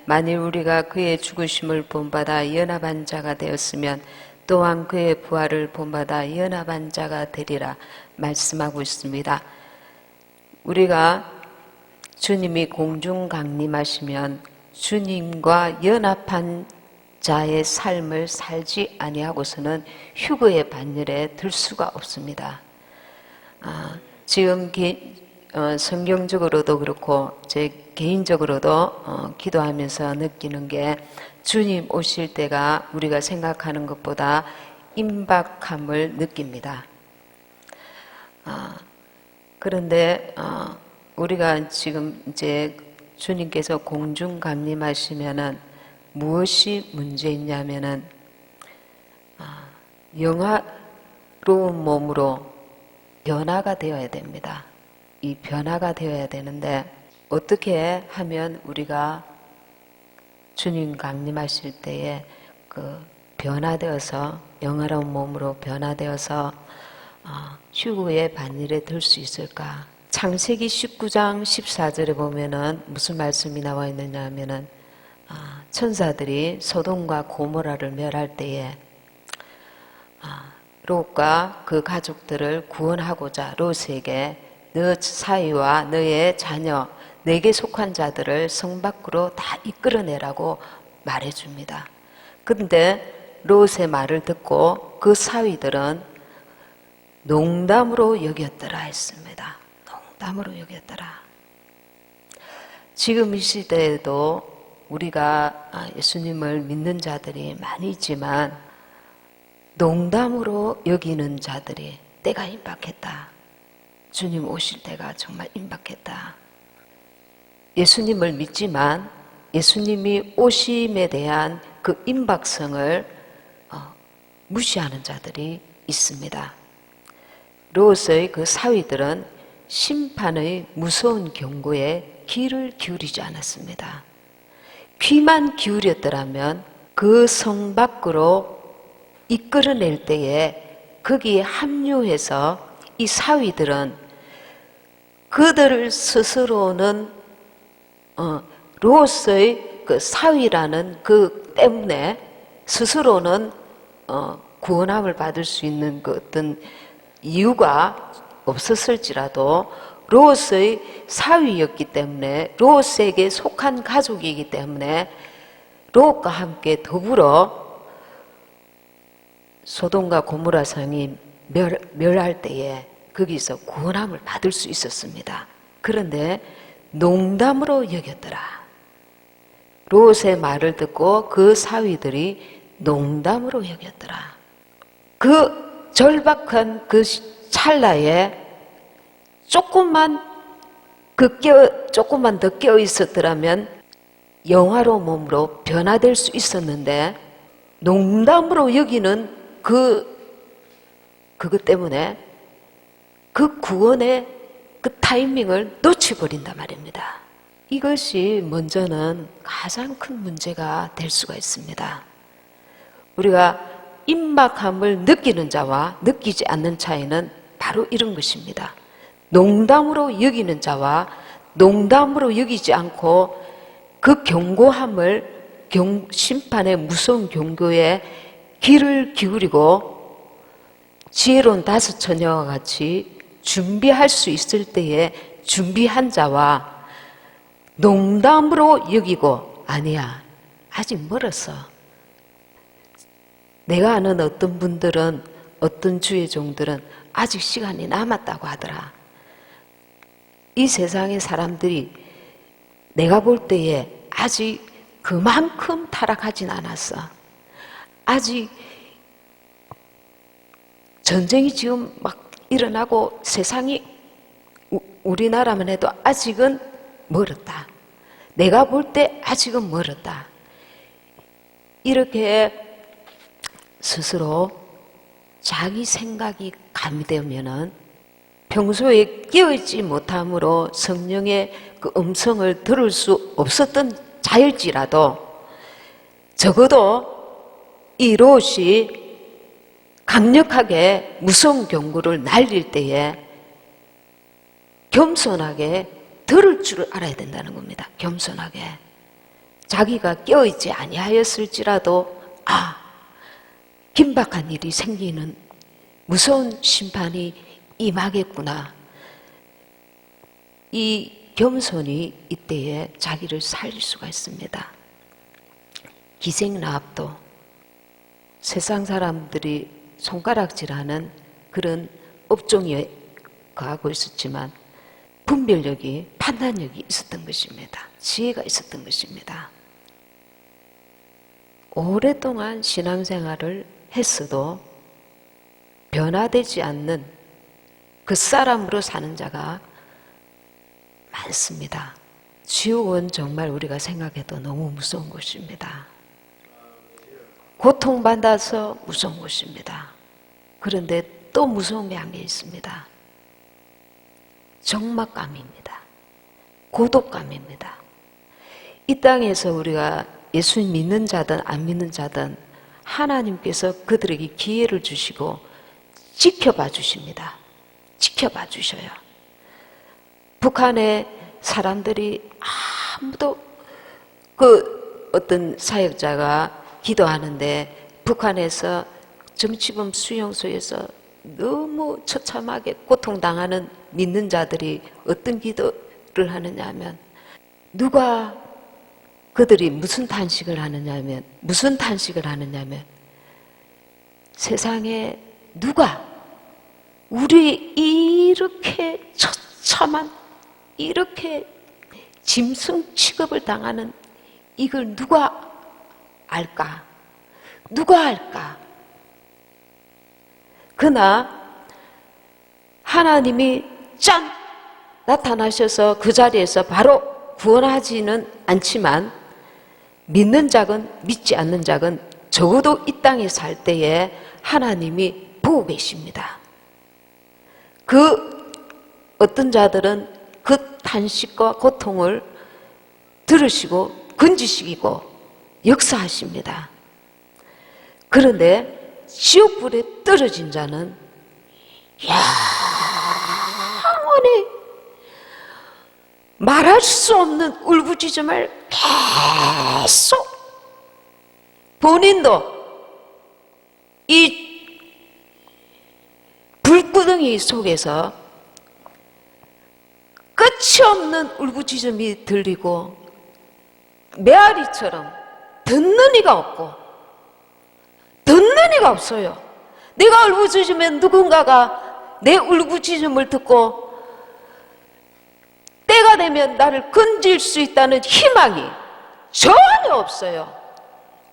만일 우리가 그의 죽으심을 본받아 연합한 자가 되었으면 또한 그의 부활을 본받아 연합한 자가 되리라 말씀하고 있습니다. 우리가 주님이 공중 강림하시면 주님과 연합한 자의 삶을 살지 아니하고서는 휴거의 반열에 들 수가 없습니다. 지금 성경적으로도 그렇고 제 개인적으로도 기도하면서 느끼는 게 주님 오실 때가 우리가 생각하는 것보다 임박함을 느낍니다. 그런데 우리가 지금 이제 주님께서 공중 강림하시면은 무엇이 문제있냐면은 영화로운 몸으로 변화가 되어야 됩니다. 이 변화가 되어야 되는데 어떻게 하면 우리가 주님 강림하실 때에 그 변화되어서 영화로운 몸으로 변화되어서 휴거의 반열에 들 수 있을까? 창세기 19장 14절에 보면은 무슨 말씀이 나와 있느냐 하면은 천사들이 소돔과 고모라를 멸할 때에 롯과 그 가족들을 구원하고자 롯에게 너 사위와 너의 자녀 내게 속한 자들을 성 밖으로 다 이끌어내라고 말해줍니다. 그런데 롯의 말을 듣고 그 사위들은 농담으로 여겼더라 했습니다. 농담으로 여겼더라. 지금 이 시대에도 우리가 예수님을 믿는 자들이 많이 있지만 농담으로 여기는 자들이 때가 임박했다. 주님 오실 때가 정말 임박했다. 예수님을 믿지만 예수님이 오심에 대한 그 임박성을 무시하는 자들이 있습니다. 롯의 그 사위들은 심판의 무서운 경고에 귀를 기울이지 않았습니다. 귀만 기울였더라면 그 성 밖으로 이끌어낼 때에 거기에 합류해서 이 사위들은 그들을 스스로는 롯의 그 사위라는 그 때문에 스스로는 구원함을 받을 수 있는 그 어떤 이유가 없었을지라도 롯의 사위였기 때문에 롯에게 속한 가족이기 때문에 롯과 함께 더불어 소돔과 고모라 성이 멸할 때에 거기서 구원함을 받을 수 있었습니다. 그런데 농담으로 여겼더라. 롯의 말을 듣고 그 사위들이 농담으로 여겼더라. 그 절박한 그 찰나에 조금만 더 깨어 있었더라면 영화로 몸으로 변화될 수 있었는데 농담으로 여기는 그것 때문에 그 구원의 그 타이밍을 놓쳐버린단 말입니다. 이것이 먼저는 가장 큰 문제가 될 수가 있습니다. 우리가 임박함을 느끼는 자와 느끼지 않는 차이는 바로 이런 것입니다. 농담으로 여기는 자와 농담으로 여기지 않고 그 경고함을 심판의 무서운 경고에 귀를 기울이고 지혜로운 다섯 처녀와 같이 준비할 수 있을 때에 준비한 자와 농담으로 여기고 아니야 아직 멀었어. 내가 아는 어떤 분들은 어떤 주의 종들은 아직 시간이 남았다고 하더라. 이 세상의 사람들이 내가 볼 때에 아직 그만큼 타락하진 않았어. 아직 전쟁이 지금 막 일어나고 세상이 우리나라만 해도 아직은 멀었다. 내가 볼 때 아직은 멀었다. 이렇게 스스로 자기 생각이 가미되면은 평소에 깨어있지 못함으로 성령의 그 음성을 들을 수 없었던 자일지라도 적어도 이 롯이 강력하게 무서운 경고를 날릴 때에 겸손하게 들을 줄 알아야 된다는 겁니다. 겸손하게. 자기가 깨어있지 아니하였을지라도 긴박한 일이 생기는 무서운 심판이 임하겠구나. 이 겸손이 이때에 자기를 살릴 수가 있습니다. 기생라합도 세상 사람들이 손가락질하는 그런 업종에 가고 있었지만 분별력이, 판단력이 있었던 것입니다. 지혜가 있었던 것입니다. 오랫동안 신앙생활을 했어도 변화되지 않는 그 사람으로 사는 자가 많습니다. 지옥은 정말 우리가 생각해도 너무 무서운 곳입니다. 고통받아서 무서운 곳입니다. 그런데 또 무서운 게 한 개 있습니다. 적막감입니다. 고독감입니다. 이 땅에서 우리가 예수 믿는 자든 안 믿는 자든 하나님께서 그들에게 기회를 주시고 지켜봐 주십니다. 지켜봐 주셔요. 북한의 사람들이 아무도 그 어떤 사역자가 기도하는데 북한에서 정치범 수용소에서 너무 처참하게 고통당하는 믿는 자들이 어떤 기도를 하느냐 하면 누가 그들이 무슨 탄식을 하느냐 하면 세상에 누가 우리 이렇게 처참한 이렇게 짐승 취급을 당하는 이걸 누가 알까? 누가 알까? 그러나 하나님이 짠! 나타나셔서 그 자리에서 바로 구원하지는 않지만 믿는 자건 믿지 않는 자건 적어도 이 땅에 살 때에 하나님이 보고 계십니다. 그 어떤 자들은 그 탄식과 고통을 들으시고 건지시고 역사하십니다. 그런데 지옥불에 떨어진 자는 영원히 말할 수 없는 울부짖음을 계속 본인도 이 불구덩이 속에서 끝이 없는 울부짖음이 들리고 메아리처럼 듣는 이가 없고 듣는 이가 없어요. 내가 울부짖으면 누군가가 내 울부짖음을 듣고 때가 되면 나를 건질 수 있다는 희망이 전혀 없어요.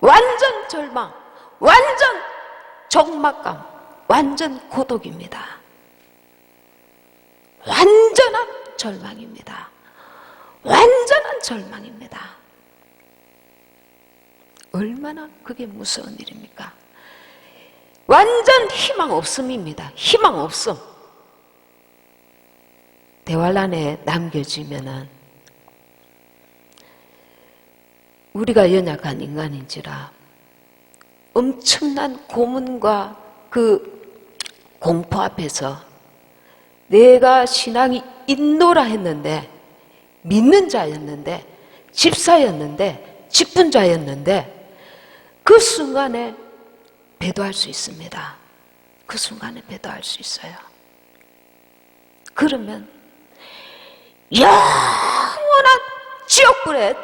완전 절망, 완전 적막감, 완전 고독입니다. 완전한 절망입니다. 완전한 절망입니다. 얼마나 그게 무서운 일입니까? 완전 희망 없음입니다. 희망 없음. 대환란에 남겨지면은 우리가 연약한 인간인지라 엄청난 고문과 그 공포 앞에서 내가 신앙이 있노라 했는데 믿는 자였는데 집사였는데 직분자였는데 그 순간에 배도할 수 있습니다. 그 순간에 배도할 수 있어요. 그러면 영원한 지옥불에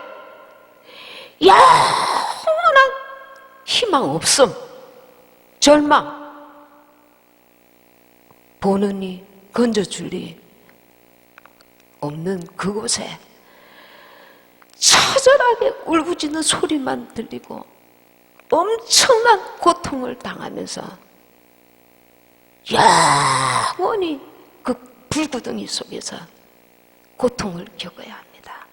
영원한 희망 없음, 절망, 보는 이 건져줄 이 없는 그곳에 처절하게 울부짖는 소리만 들리고 엄청난 고통을 당하면서 영원히 그 불구덩이 속에서 고통을 겪어야 합니다.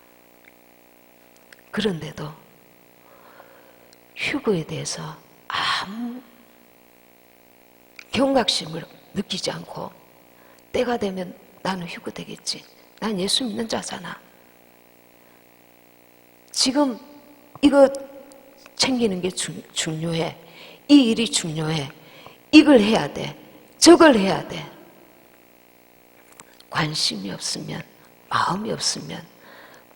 그런데도 휴거에 대해서 아무 경각심을 느끼지 않고 때가 되면 나는 휴거되겠지. 난 예수 믿는 자잖아. 지금 이거 챙기는 게 중요해. 이 일이 중요해. 이걸 해야 돼. 저걸 해야 돼. 관심이 없으면, 마음이 없으면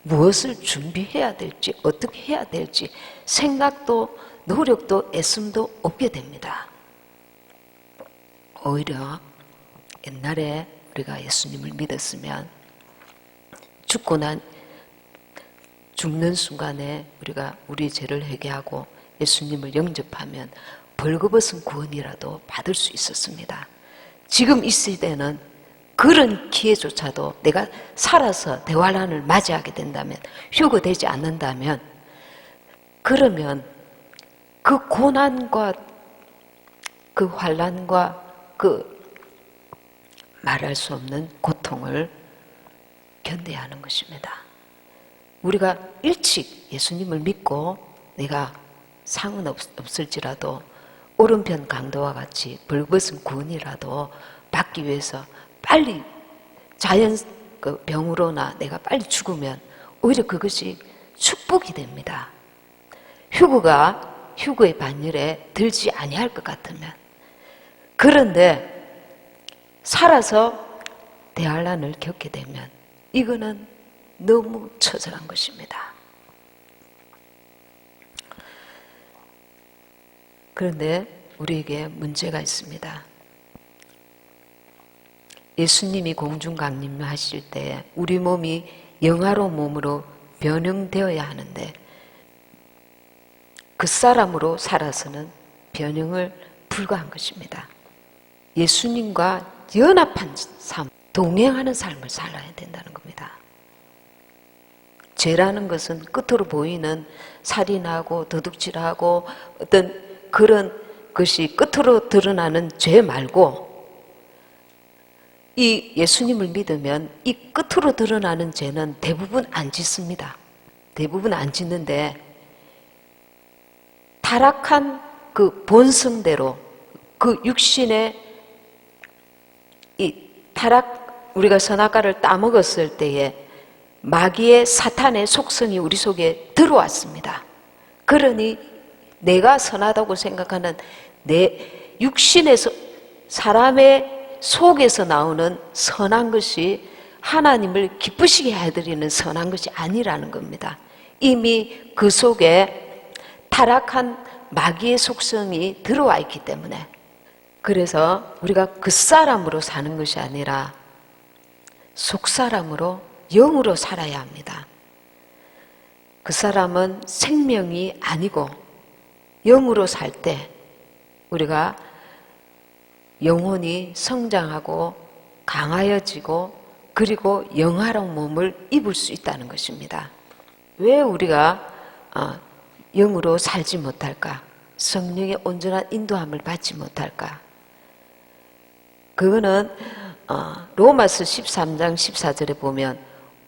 무엇을 준비해야 될지, 어떻게 해야 될지 생각도 노력도 애씀도 없게 됩니다. 오히려 옛날에 우리가 예수님을 믿었으면 죽는 순간에 우리가 우리 죄를 회개하고 예수님을 영접하면 벌거벗은 구원이라도 받을 수 있었습니다. 지금 이 시대는 그런 기회조차도 내가 살아서 대환란을 맞이하게 된다면, 휴거되지 않는다면, 그러면 그 고난과 그 환난과 그 말할 수 없는 고통을 견뎌야 하는 것입니다. 우리가 일찍 예수님을 믿고 내가 상은 없을지라도 오른편 강도와 같이 벌벗은 구원이라도 받기 위해서 빨리 자연 병으로나 내가 빨리 죽으면 오히려 그것이 축복이 됩니다. 휴거의 반열에 들지 아니할 것 같으면. 그런데 살아서 대환란을 겪게 되면 이거는 너무 처절한 것입니다. 그런데 우리에게 문제가 있습니다. 예수님이 공중 강림하실 때 우리 몸이 영화로운 몸으로 변형되어야 하는데 그 사람으로 살아서는 변형을 불가한 것입니다. 예수님과 연합한 삶, 동행하는 삶을 살아야 된다는 겁니다. 죄라는 것은 끝으로 보이는 살인하고 도둑질하고 어떤 그런 것이 끝으로 드러나는 죄 말고, 이 예수님을 믿으면 이 끝으로 드러나는 죄는 대부분 안 짓습니다. 대부분 안 짓는데 타락한 그 본성대로 그 육신의 이 우리가 선악과를 따먹었을 때에 마귀의 사탄의 속성이 우리 속에 들어왔습니다. 그러니 내가 선하다고 생각하는 내 육신에서 사람의 속에서 나오는 선한 것이 하나님을 기쁘시게 해드리는 선한 것이 아니라는 겁니다. 이미 그 속에 타락한 마귀의 속성이 들어와 있기 때문에, 그래서 우리가 그 사람으로 사는 것이 아니라 속 사람으로 영으로 살아야 합니다. 그 사람은 생명이 아니고 영으로 살 때 우리가 영혼이 성장하고 강하여지고 그리고 영화로운 몸을 입을 수 있다는 것입니다. 왜 우리가 영으로 살지 못할까? 성령의 온전한 인도함을 받지 못할까? 그거는 로마서 13장 14절에 보면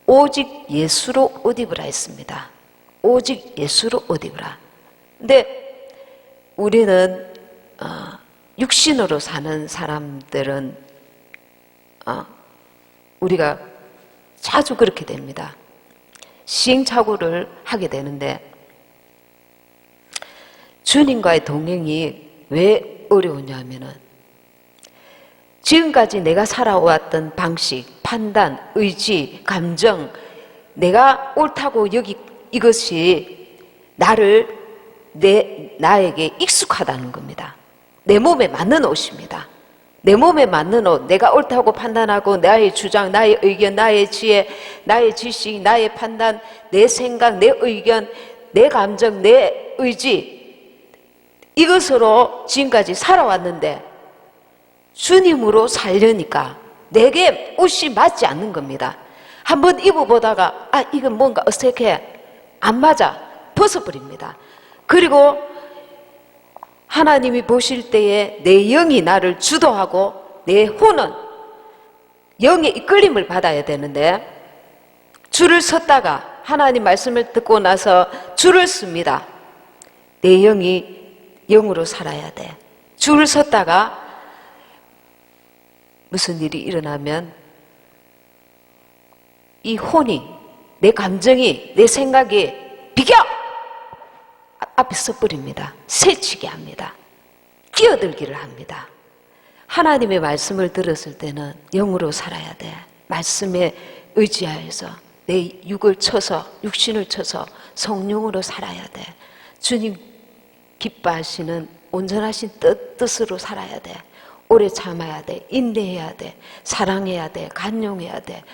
오직 예수로 옷 입으라 했습니다. 오직 예수로 옷 입으라. 근데 우리는 육신으로 사는 사람들은 우리가 자주 그렇게 됩니다. 시행착오를 하게 되는데, 주님과의 동행이 왜 어려우냐면은 지금까지 내가 살아왔던 방식, 판단, 의지, 감정, 내가 옳다고 이것이 나에게 익숙하다는 겁니다. 내 몸에 맞는 옷입니다. 내 몸에 맞는 옷, 내가 옳다고 판단하고 나의 주장, 나의 의견, 나의 지혜, 나의 지식, 나의 판단, 내 생각, 내 의견, 내 감정, 내 의지, 이것으로 지금까지 살아왔는데 주님으로 살려니까 내게 옷이 맞지 않는 겁니다. 한번 입어보다가 이건 뭔가 어색해, 안 맞아, 벗어버립니다. 그리고 하나님이 보실 때에 내 영이 나를 주도하고 내 혼은 영의 이끌림을 받아야 되는데, 줄을 섰다가 하나님 말씀을 듣고 나서 줄을 씁니다. 내 영이 영으로 살아야 돼. 줄을 섰다가 무슨 일이 일어나면 이 혼이, 내 감정이, 내 생각이 비켜! 앞에 서버립니다. 새치게 합니다. 끼어들기를 합니다. 하나님의 말씀을 들었을 때는 영으로 살아야 돼. 말씀에 의지하여서 내 육을 쳐서, 육신을 쳐서 성령으로 살아야 돼. 주님 기뻐하시는 온전하신 뜻으로 살아야 돼. 오래 참아야 돼. 인내해야 돼. 사랑해야 돼. 간용해야 돼.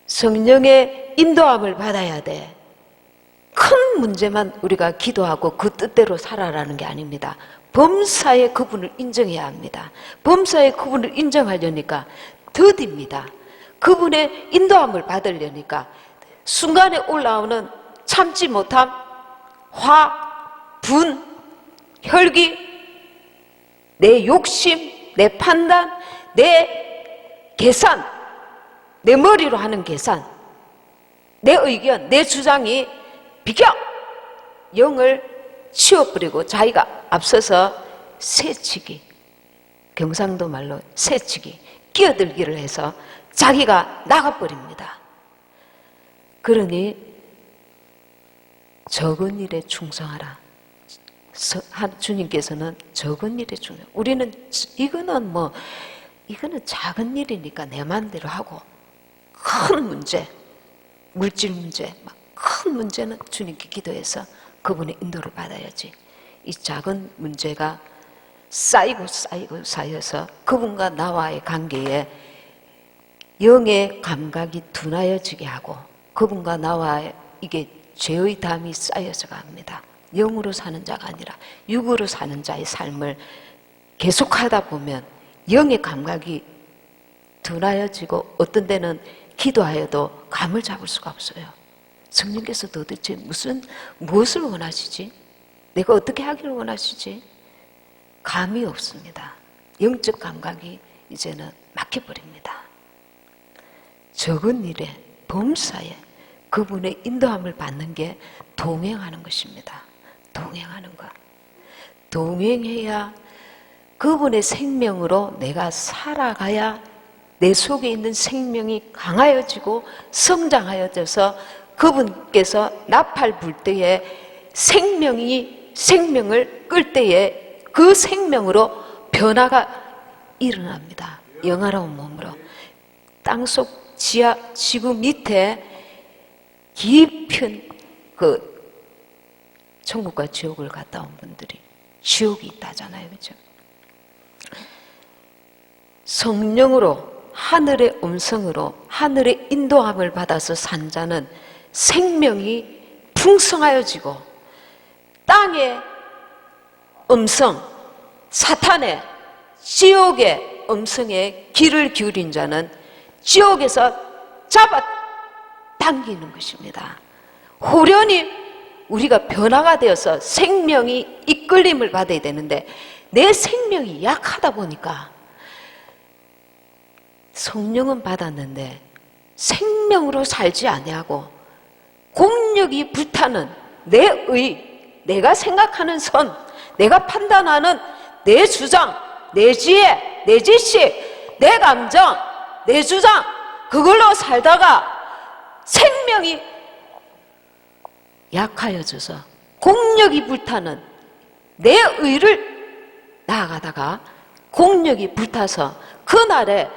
성령의 인도함을 받아야 돼. 큰 문제만 우리가 기도하고 그 뜻대로 살아라는 게 아닙니다. 범사에 그분을 인정해야 합니다. 범사에 그분을 인정하려니까 더딥니다. 그분의 인도함을 받으려니까 순간에 올라오는 참지 못함, 화, 분, 혈기, 내 욕심, 내 판단, 내 계산, 내 머리로 하는 계산, 내 의견, 내 주장이 비켜! 영을 치워버리고 자기가 앞서서 새치기, 경상도 말로 새치기, 끼어들기를 해서 자기가 나가버립니다. 그러니 적은 일에 충성하라. 주님께서는 적은 일에 충성. 우리는 이거는 작은 일이니까 내 마음대로 하고, 큰 문제, 물질 문제, 큰 문제는 주님께 기도해서 그분의 인도를 받아야지. 이 작은 문제가 쌓여서 그분과 나와의 관계에 영의 감각이 둔하여지게 하고, 그분과 나와 이게 죄의 담이 쌓여서 갑니다. 영으로 사는 자가 아니라 육으로 사는 자의 삶을 계속하다 보면 영의 감각이 둔하여지고, 어떤 때는 기도하여도 감을 잡을 수가 없어요. 성령께서 도대체 무엇을 원하시지? 내가 어떻게 하기를 원하시지? 감이 없습니다. 영적 감각이 이제는 막혀버립니다. 적은 일에, 범사에 그분의 인도함을 받는 게 동행하는 것입니다. 동행하는 것. 동행해야 그분의 생명으로 내가 살아가야 내 속에 있는 생명이 강하여지고 성장하여져서 그분께서 나팔 불 때에 생명을 끌 때에 그 생명으로 변화가 일어납니다. 영화로운 몸으로. 땅속 지구 밑에 깊은 천국과 지옥을 갔다 온 분들이 지옥이 있다잖아요. 그렇죠? 성령으로, 하늘의 음성으로, 하늘의 인도함을 받아서 산 자는 생명이 풍성하여지고, 땅의 음성, 사탄의 지옥의 음성에 귀를 기울인 자는 지옥에서 잡아 당기는 것입니다. 호련히 우리가 변화가 되어서 생명이 이끌림을 받아야 되는데, 내 생명이 약하다 보니까 성령은 받았는데 생명으로 살지 아니하고 공력이 불타는 내 의, 내가 생각하는 선, 내가 판단하는 내 주장, 내 지혜, 내 지식, 내 감정, 내 주장, 그걸로 살다가 생명이 약하여져서 공력이 불타는 내 의를 나아가다가 공력이 불타서 그날에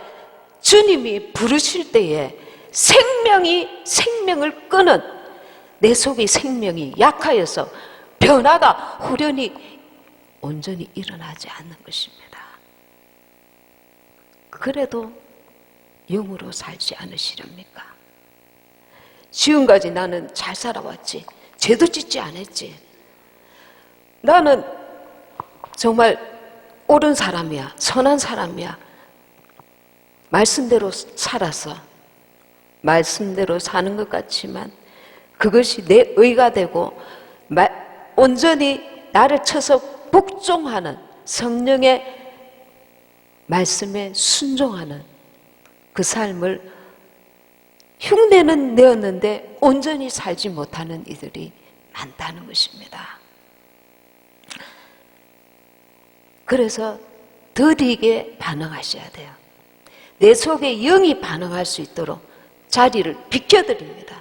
주님이 부르실 때에 생명을 끄는, 내 속의 생명이 약하여서 변화가 호련히 온전히 일어나지 않는 것입니다. 그래도 영으로 살지 않으시렵니까? 지금까지 나는 잘 살아왔지, 죄도 짓지 않았지, 나는 정말 옳은 사람이야, 선한 사람이야, 말씀대로 살아서 말씀대로 사는 것 같지만 그것이 내 의가 되고 온전히 나를 쳐서 복종하는, 성령의 말씀에 순종하는 그 삶을 흉내는 내었는데 온전히 살지 못하는 이들이 많다는 것입니다. 그래서 더디게 반응하셔야 돼요. 내 속에 영이 반응할 수 있도록 자리를 비켜드립니다.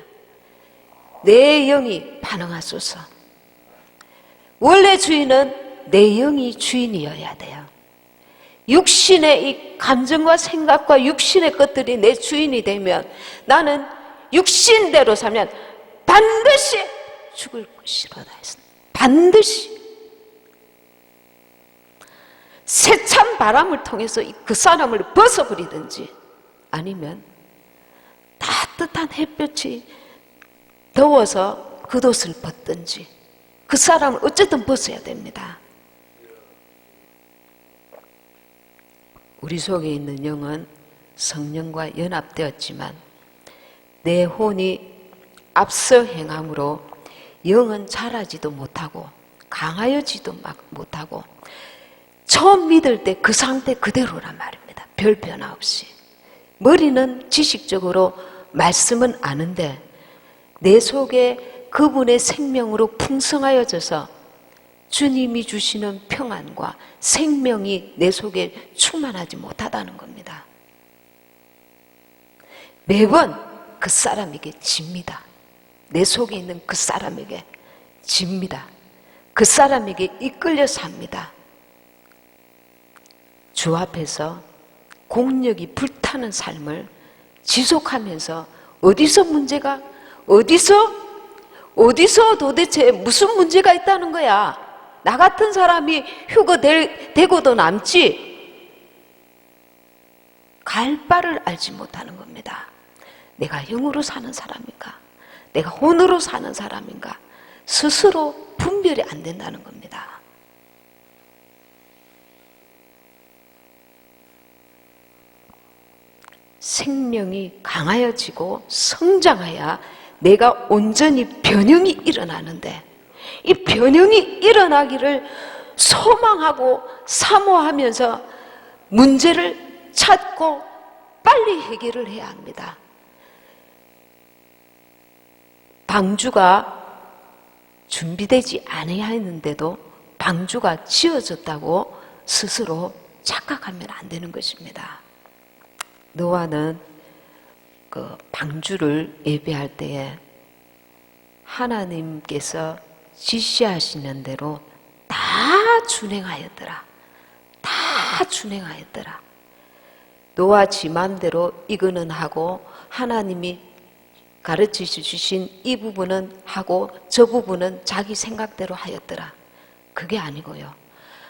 내 영이 반응하소서. 원래 주인은 내 영이 주인이어야 돼요. 육신의 이 감정과 생각과 육신의 것들이 내 주인이 되면 나는 육신대로 살면 반드시 죽을 것이로다 했습니다. 반드시. 세찬 바람을 통해서 그 사람을 벗어버리든지 아니면 따뜻한 햇볕이 더워서 겉옷을 벗든지 그 사람을 어쨌든 벗어야 됩니다. 우리 속에 있는 영은 성령과 연합되었지만 내 혼이 앞서 행함으로 영은 자라지도 못하고 강하여지도 못하고 처음 믿을 때 그 상태 그대로란 말입니다. 별 변화 없이. 머리는 지식적으로 말씀은 아는데 내 속에 그분의 생명으로 풍성하여져서 주님이 주시는 평안과 생명이 내 속에 충만하지 못하다는 겁니다. 매번 그 사람에게 집니다. 내 속에 있는 그 사람에게 집니다. 그 사람에게 이끌려 삽니다. 주 앞에서 공력이 불타는 삶을 지속하면서 어디서 문제가 어디서 도대체 무슨 문제가 있다는 거야? 나 같은 사람이 휴거 되고도 남지 갈 바를 알지 못하는 겁니다. 내가 영으로 사는 사람인가? 내가 혼으로 사는 사람인가? 스스로 분별이 안 된다는 겁니다. 생명이 강하여지고 성장해야 내가 온전히 변형이 일어나는데 이 변형이 일어나기를 소망하고 사모하면서 문제를 찾고 빨리 해결을 해야 합니다. 방주가 준비되지 아니하였는데도 방주가 지어졌다고 스스로 착각하면 안 되는 것입니다. 노아는 그 방주를 예배할 때에 하나님께서 지시하시는 대로 다 준행하였더라. 다 준행하였더라. 노아 지 맘대로 이거는 하고 하나님이 가르치셔 주신 이 부분은 하고 저 부분은 자기 생각대로 하였더라. 그게 아니고요.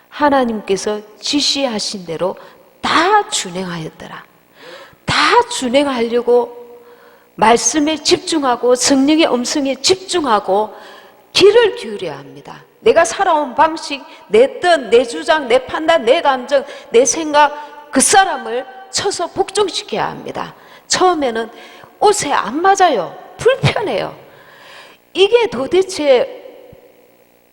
하나님께서 지시하신 대로 다 준행하였더라. 다 준행하려고 말씀에 집중하고 성령의 음성에 집중하고 귀를 기울여야 합니다. 내가 살아온 방식, 내 뜻, 내 주장, 내 판단, 내 감정, 내 생각 그 사람을 쳐서 복종시켜야 합니다. 처음에는 옷에 안 맞아요. 불편해요. 이게 도대체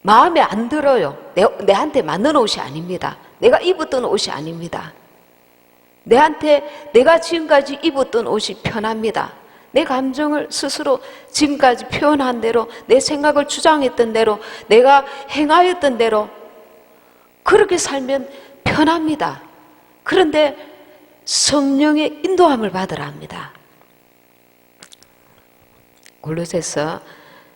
마음에 안 들어요. 내한테 맞는 옷이 아닙니다. 내가 입었던 옷이 아닙니다. 내가 지금까지 입었던 옷이 편합니다. 내 감정을 스스로 지금까지 표현한 대로 내 생각을 주장했던 대로 내가 행하였던 대로 그렇게 살면 편합니다. 그런데 성령의 인도함을 받으라 합니다. 골로새서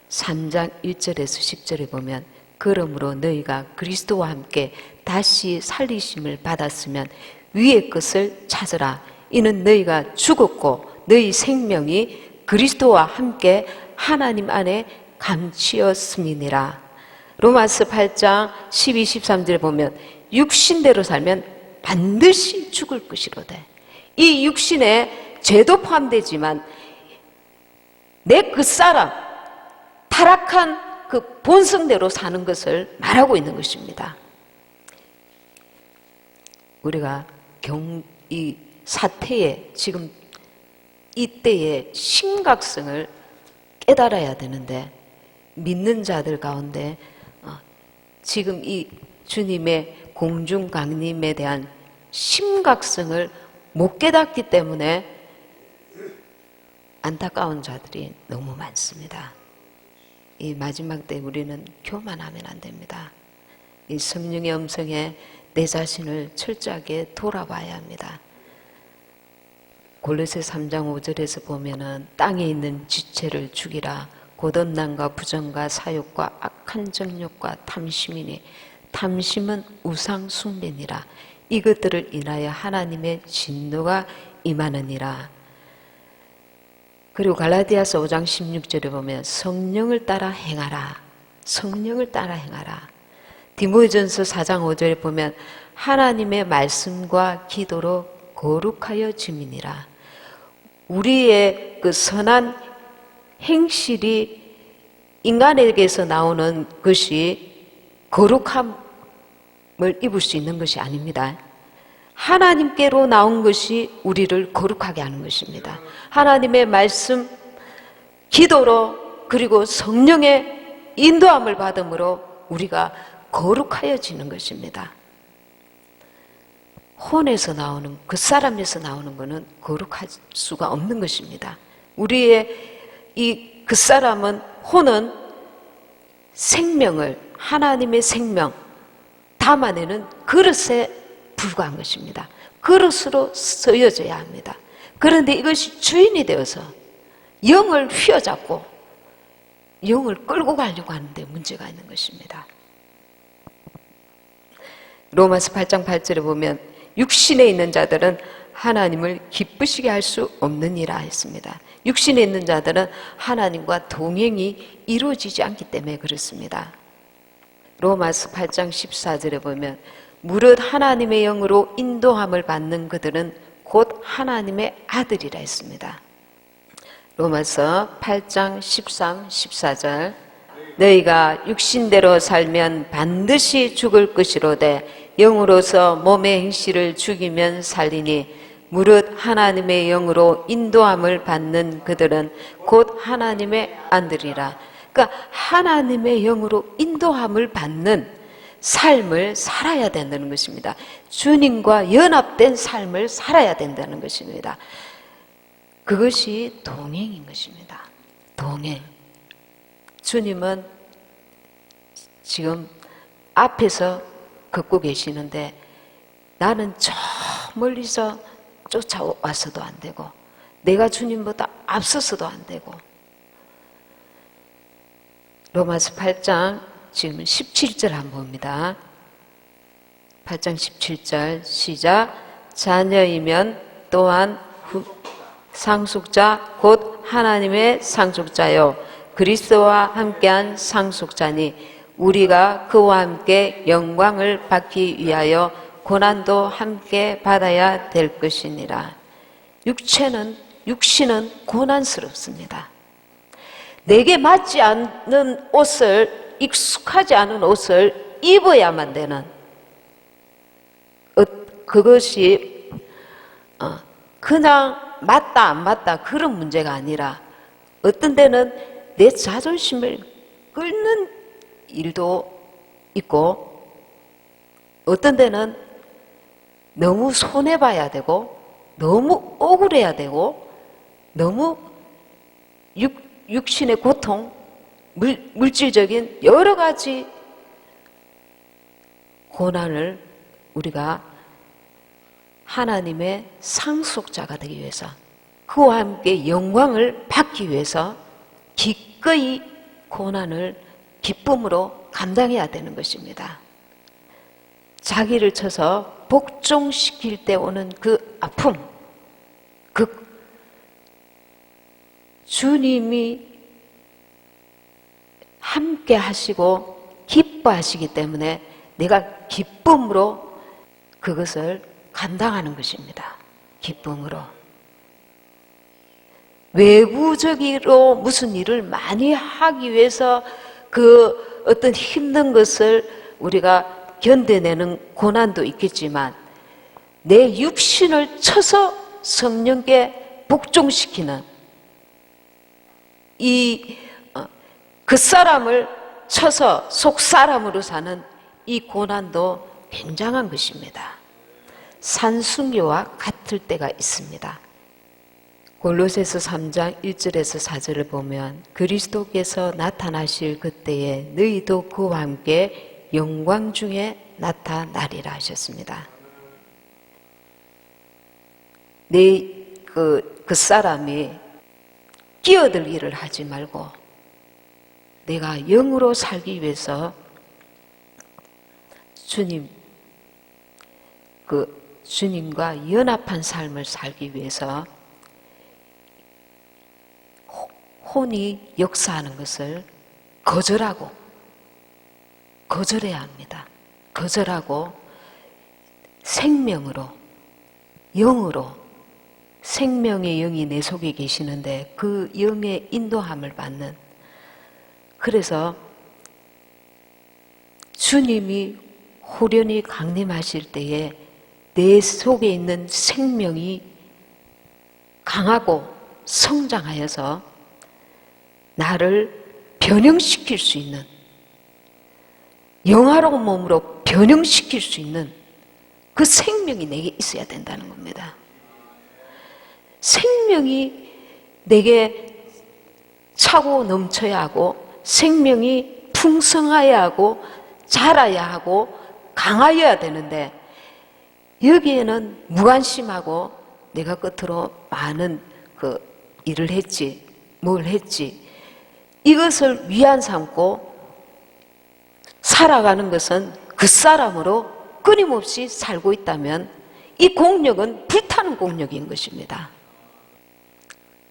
3장 1절에서 10절에 보면 그러므로 너희가 그리스도와 함께 다시 살리심을 받았으면 위의 것을 찾으라. 이는 너희가 죽었고 너희 생명이 그리스도와 함께 하나님 안에 감추었음이니라. 로마서 8장 12, 13절에 보면 육신대로 살면 반드시 죽을 것이로되 이 육신에 죄도 포함되지만 내 그 사람 타락한 그 본성대로 사는 것을 말하고 있는 것입니다. 우리가 이 사태의 지금 이때의 심각성을 깨달아야 되는데 믿는 자들 가운데 지금 이 주님의 공중 강림에 대한 심각성을 못 깨닫기 때문에 안타까운 자들이 너무 많습니다. 이 마지막 때 우리는 교만하면 안 됩니다. 이 성령의 음성에 내 자신을 철저하게 돌아봐야 합니다. 골로새 3장 5절에서 보면은 땅에 있는 지체를 죽이라. 고dom남과 부정과 사욕과 악한 정욕과 탐심이니 탐심은 우상 숭배니라. 이것들을 인하여 하나님의 진노가 임하느니라. 그리고 갈라디아서 5장 16절에 보면 성령을 따라 행하라. 성령을 따라 행하라. 디모데전서 4장 5절에 보면 하나님의 말씀과 기도로 거룩하여 지민이라. 우리의 그 선한 행실이 인간에게서 나오는 것이 거룩함을 입을 수 있는 것이 아닙니다. 하나님께로 나온 것이 우리를 거룩하게 하는 것입니다. 하나님의 말씀, 기도로 그리고 성령의 인도함을 받음으로 우리가 거룩하여지는 것입니다. 혼에서 나오는, 그 사람에서 나오는 것은 거룩할 수가 없는 것입니다. 우리의 그 사람은, 혼은 생명을, 하나님의 생명 담아내는 그릇에 불과한 것입니다. 그릇으로 쓰여져야 합니다. 그런데 이것이 주인이 되어서 영을 휘어잡고 영을 끌고 가려고 하는데 문제가 있는 것입니다. 로마서 8장 8절에 보면 육신에 있는 자들은 하나님을 기쁘시게 할 수 없느니라 했습니다. 육신에 있는 자들은 하나님과 동행이 이루어지지 않기 때문에 그렇습니다. 로마서 8장 14절에 보면 무릇 하나님의 영으로 인도함을 받는 그들은 곧 하나님의 아들이라 했습니다. 로마서 8장 13, 14절 너희가 육신대로 살면 반드시 죽을 것이로되 영으로서 몸의 행실을 죽이면 살리니 무릇 하나님의 영으로 인도함을 받는 그들은 곧 하나님의 아들이라. 그러니까 하나님의 영으로 인도함을 받는 삶을 살아야 된다는 것입니다. 주님과 연합된 삶을 살아야 된다는 것입니다. 그것이 동행인 것입니다. 동행. 주님은 지금 앞에서 걷고 계시는데 나는 저 멀리서 쫓아와서도 안 되고 내가 주님보다 앞서서도 안 되고. 로마서 8장 지금 17절 한번 봅니다. 8장 17절 시작. 자녀이면 또한 상속자 곧 하나님의 상속자요 그리스도와 함께한 상속자니 우리가 그와 함께 영광을 받기 위하여 고난도 함께 받아야 될 것이니라. 육신은 고난스럽습니다. 내게 맞지 않는 옷을, 익숙하지 않은 옷을 입어야만 되는, 그것이 그냥 맞다 안 맞다 그런 문제가 아니라 어떤 데는 내 자존심을 끓는 일도 있고 어떤 데는 너무 손해봐야 되고 너무 억울해야 되고 너무 육신의 고통, 물질적인 여러 가지 고난을 우리가 하나님의 상속자가 되기 위해서 그와 함께 영광을 받기 위해서 기꺼이 고난을 기쁨으로 감당해야 되는 것입니다. 자기를 쳐서 복종시킬 때 오는 그 아픔, 그 주님이 함께 하시고 기뻐하시기 때문에 내가 기쁨으로 그것을 감당하는 것입니다. 기쁨으로. 외부적으로 무슨 일을 많이 하기 위해서 그 어떤 힘든 것을 우리가 견뎌내는 고난도 있겠지만 내 육신을 쳐서 성령께 복종시키는 그 사람을 쳐서 속 사람으로 사는 이 고난도 굉장한 것입니다. 산수유와 같을 때가 있습니다. 골로새서 3장 1절에서 4절을 보면 그리스도께서 나타나실 그때에 너희도 그와 함께 영광 중에 나타나리라 하셨습니다. 그 사람이 끼어들 일을 하지 말고 내가 영으로 살기 위해서 주님과 연합한 삶을 살기 위해서 혼이 역사하는 것을 거절해야 합니다. 거절하고 생명으로, 영으로, 생명의 영이 내 속에 계시는데 그 영의 인도함을 받는, 그래서 주님이 호련히 강림하실 때에 내 속에 있는 생명이 강하고 성장하여서 나를 변형시킬 수 있는, 영화로운 몸으로 변형시킬 수 있는 그 생명이 내게 있어야 된다는 겁니다. 생명이 내게 차고 넘쳐야 하고, 생명이 풍성해야 하고, 자라야 하고, 강하여야 되는데, 여기에는 무관심하고 내가 끝으로 많은 그 일을 했지, 뭘 했지, 이것을 위안 삼고 살아가는 것은 그 사람으로 끊임없이 살고 있다면 이 공력은 불타는 공력인 것입니다.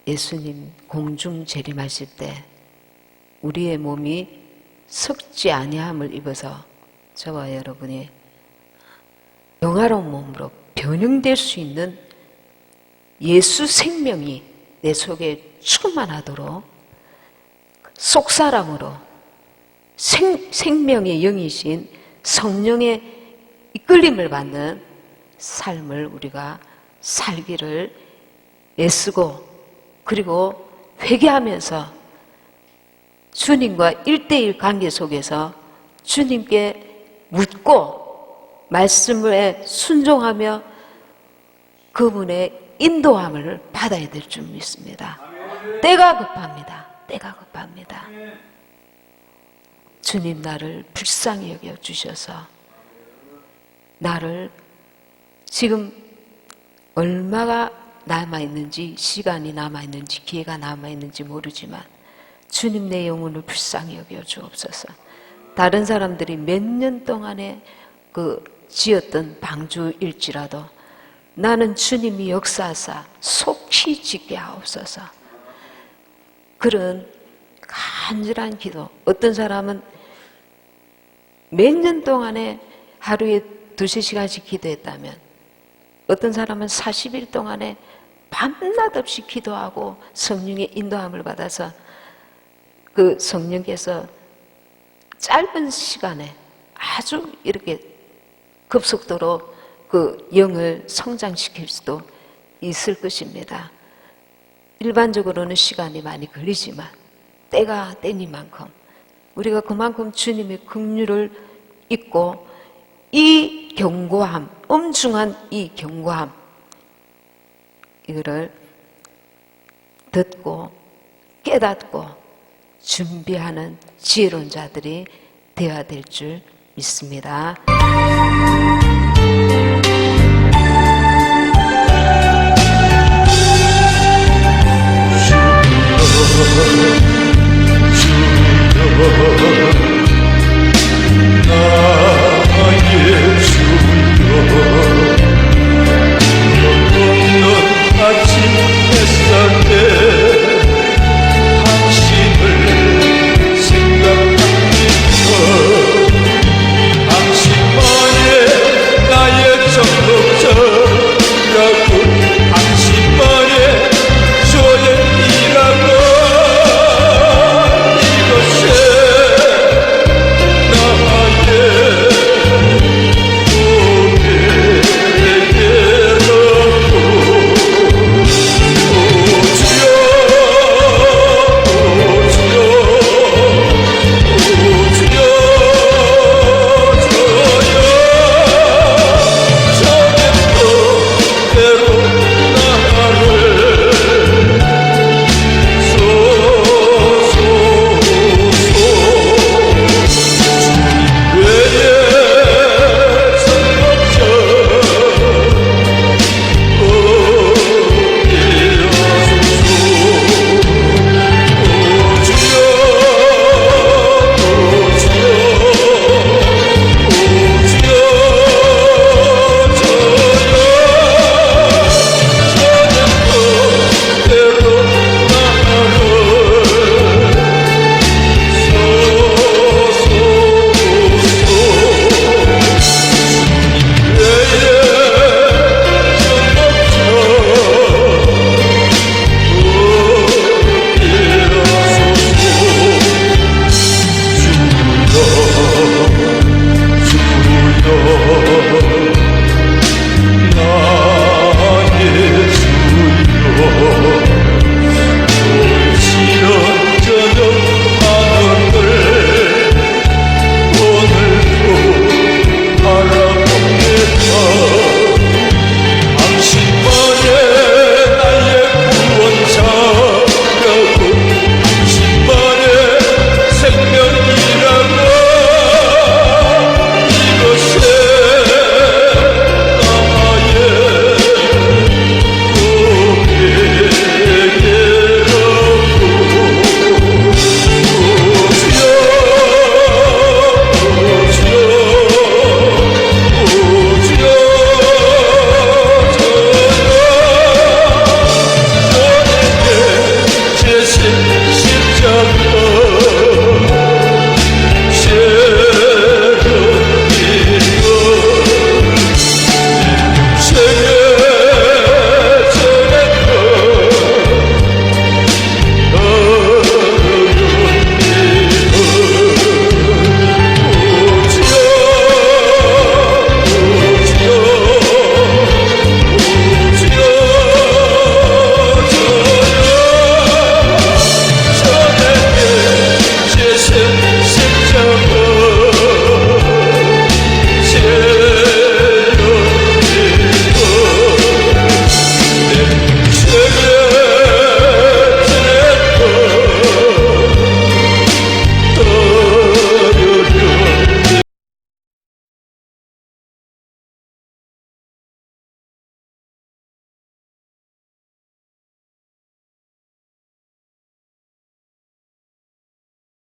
예수님 공중 재림하실 때 우리의 몸이 썩지 아니함을 입어서 저와 여러분이 영화로운 몸으로 변형될 수 있는 예수 생명이 내 속에 충만하도록 속사람으로 생명의 영이신 성령의 이끌림을 받는 삶을 우리가 살기를 애쓰고, 그리고 회개하면서 주님과 1:1 관계 속에서 주님께 묻고 말씀에 순종하며 그분의 인도함을 받아야 될 줄 믿습니다. 때가 급합니다. 때가 급합니다. 주님 나를 불쌍히 여겨주셔서 나를 지금 얼마가 남아있는지, 시간이 남아있는지, 기회가 남아있는지 모르지만 주님 내 영혼을 불쌍히 여겨주옵소서. 다른 사람들이 몇 년 동안에 그 지었던 방주일지라도 나는 주님이 역사하사 속히 짓게 하옵소서. 그런 간절한 기도. 어떤 사람은 몇 년 동안에 하루에 2-3시간씩 기도했다면, 어떤 사람은 40일 동안에 밤낮 없이 기도하고 성령의 인도함을 받아서 그 성령께서 짧은 시간에 아주 이렇게 급속도로 그 영을 성장시킬 수도 있을 것입니다. 일반적으로는 시간이 많이 걸리지만 때가 때니만큼 우리가 그만큼 주님의 긍휼을 잊고 이 견고함, 엄중한 이 견고함, 이거를 듣고 깨닫고 준비하는 지혜로운 자들이 되어야 될 줄 믿습니다. 주여